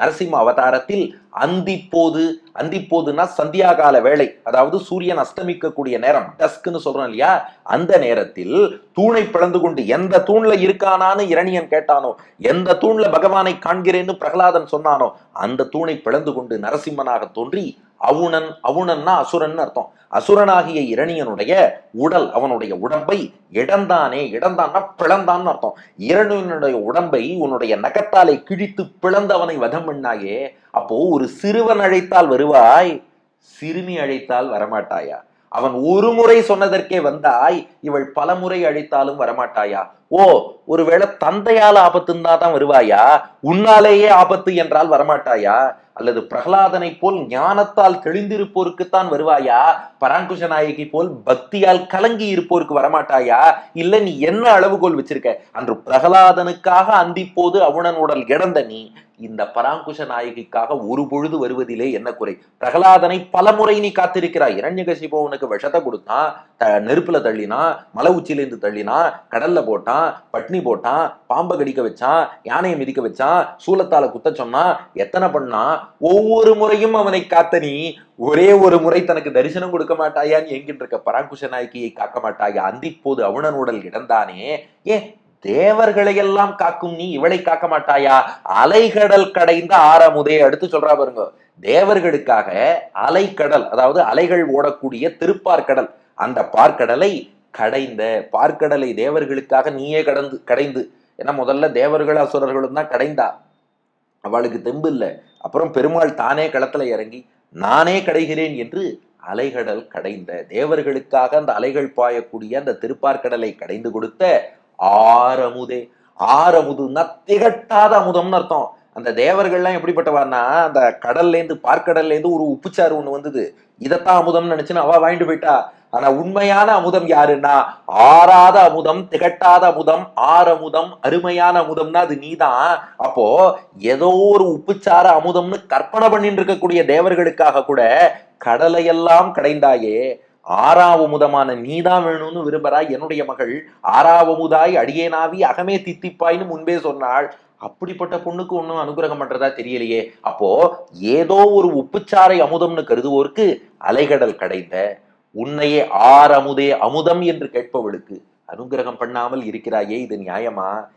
நரசிம்ம அவதாரத்தில் அந்திப்போது, அந்திப்போதுன்னா சந்தியா கால வேளை, அதாவது சூரியன் அஸ்தமிக்கக்கூடிய நேரம், டஸ்க்னு சொல்றோம் இல்லையா, அந்த நேரத்தில் தூணை பிளந்து கொண்டு எந்த தூண்ல இருக்கானான்னு இரணியன் கேட்டானோ, எந்த தூண்ல பகவானை காண்கிறேன்னு பிரகலாதன் சொன்னானோ, அந்த தூணை பிளந்து கொண்டு நரசிம்மனாக தோன்றி அவுணன், அவுணன்னா அசுரன் அர்த்தம், அசுரனாகிய இரணியனுடைய உடல், அவனுடைய உடம்பை இடந்தானே, இடந்தான்னா பிளந்தான் அர்த்தம், இரணியனுடைய உடம்பை உன்னுடைய நகத்தாலை கிழித்து பிளந்தவனை வதம் பண்ணாயே, அப்போ ஒரு சிறுவன் அழைத்தால் வருவாய், சிறுமி அழைத்தால் வரமாட்டாயா? அவன் ஒரு முறை சொன்னதற்கே வந்தாய், இவள் பல முறை அழைத்தாலும் வரமாட்டாயா? ஓ, ஒருவேளை தந்தையால் ஆபத்துன்னா தான் வருவாயா? உன்னாலேயே ஆபத்து என்றால் வரமாட்டாயா? அல்லது பிரகலாதனை போல் ஞானத்தால் தெளிந்திருப்போருக்குத்தான் வருவாயா? பராங்குஷ நாயகி போல் பக்தியால் கலங்கி இருப்போருக்கு வரமாட்டாயா? இல்ல நீ என்ன அளவுகோல் வச்சிருக்க? அன்று பிரகலாதனுக்காக அந்திப்போது அவுணன் உடல் கிடந்த நீ இந்த பராங்குஷ நாயகிக்காக ஒரு பொழுது வருவதிலே என்ன குறை? பிரகலாதனை பல முறை நீ காத்திருக்கிறாய். இரண்யகசிபுவனுக்கு விஷத்தை கொடுத்தான், நெருப்புல தள்ளினான், மலை உச்சியிலேருந்து தள்ளினான், கடல்ல போட்டான், பட்னி போட்டான், பாம்பை கடிக்க வச்சான், யானையை மிதிக்க வச்சான், சூலத்தால குத்த சொன்னான், எத்தனை பண்ணா? ஒவ்வொரு முறையும் அவனை காத்த நீ ஒரே ஒரு முறை தனக்கு தரிசனம் கொடுக்க மாட்டாயான்னு என்கின்ற இருக்க பராங்குஷ நாயகியை காக்க மாட்டாயா? அந்திப்போது அவுணன் உடல் இடந்தானே, ஏன் தேவர்களை எல்லாம் காக்கும் நீ இவளை காக்க மாட்டாயா? அலைகடல் கடைந்த ஆரமுதே, அடுத்து சொல்றா பாருங்க, தேவர்களுக்காக அலைக்கடல், அதாவது அலைகள் ஓடக்கூடிய திருப்பார்கடல், அந்த பார்க்கடலை கடைந்த, பார்க்கடலை தேவர்களுக்காக நீயே கடைந்து, ஏன்னா முதல்ல தேவர்கள் அசுரர்களும் தான் கடைந்தா, அவளுக்கு தெம்பு இல்லை, அப்புறம் பெருமாள் தானே களத்துல இறங்கி நானே கடைகிறேன் என்று அலைகடல் கடைந்த, தேவர்களுக்காக அந்த அலைகள் பாயக்கூடிய அந்த திருப்பார்கடலை கடைந்து கொடுத்த ஆரமுதே. ஆரமுதுன்னா திகட்டாத அமுதம்னு அர்த்தம். அந்த தேவர்கள்லாம் எப்படிப்பட்டவான்னா, அந்த கடல்ல இருந்து, பார்க்கடல்ல இருந்து ஒரு உப்புச்சாறு ஒண்ணு வந்தது, இதத்தான் அமுதம்னு நினைச்சுன்னு அவ வாங்கிட்டு போயிட்டா. ஆனா உண்மையான அமுதம் யாருன்னா, ஆறாத அமுதம், திகட்டாத அமுதம், ஆரமுதம், அருமையான அமுதம்னா அது நீதான். அப்போ ஏதோ ஒரு உப்புச்சார அமுதம்னு கற்பனை பண்ணிட்டு இருக்கக்கூடிய தேவர்களுக்காக கூட கடலையெல்லாம் கடைந்தாயே, ஆறாவமுதமான நீதான் வேணும்னு விரும்புறாய் என்னுடைய மகள், ஆறாவமுதாய் அடியேனாவி அகமே தித்திப்பாய்னு முன்பே சொன்னாள். அப்படிப்பட்ட பொண்ணுக்கு ஒன்னும் அனுகிரகம் பண்றதா தெரியலையே. அப்போ ஏதோ ஒரு உப்புச்சாரை அமுதம்னு கருதுவோருக்கு அலைகடல் கடைந்த உன்னையே ஆரமுதே அமுதம் என்று கேட்பவளுக்கு அனுகிரகம் பண்ணாமல் இருக்கிறாயே, இது நியாயமா?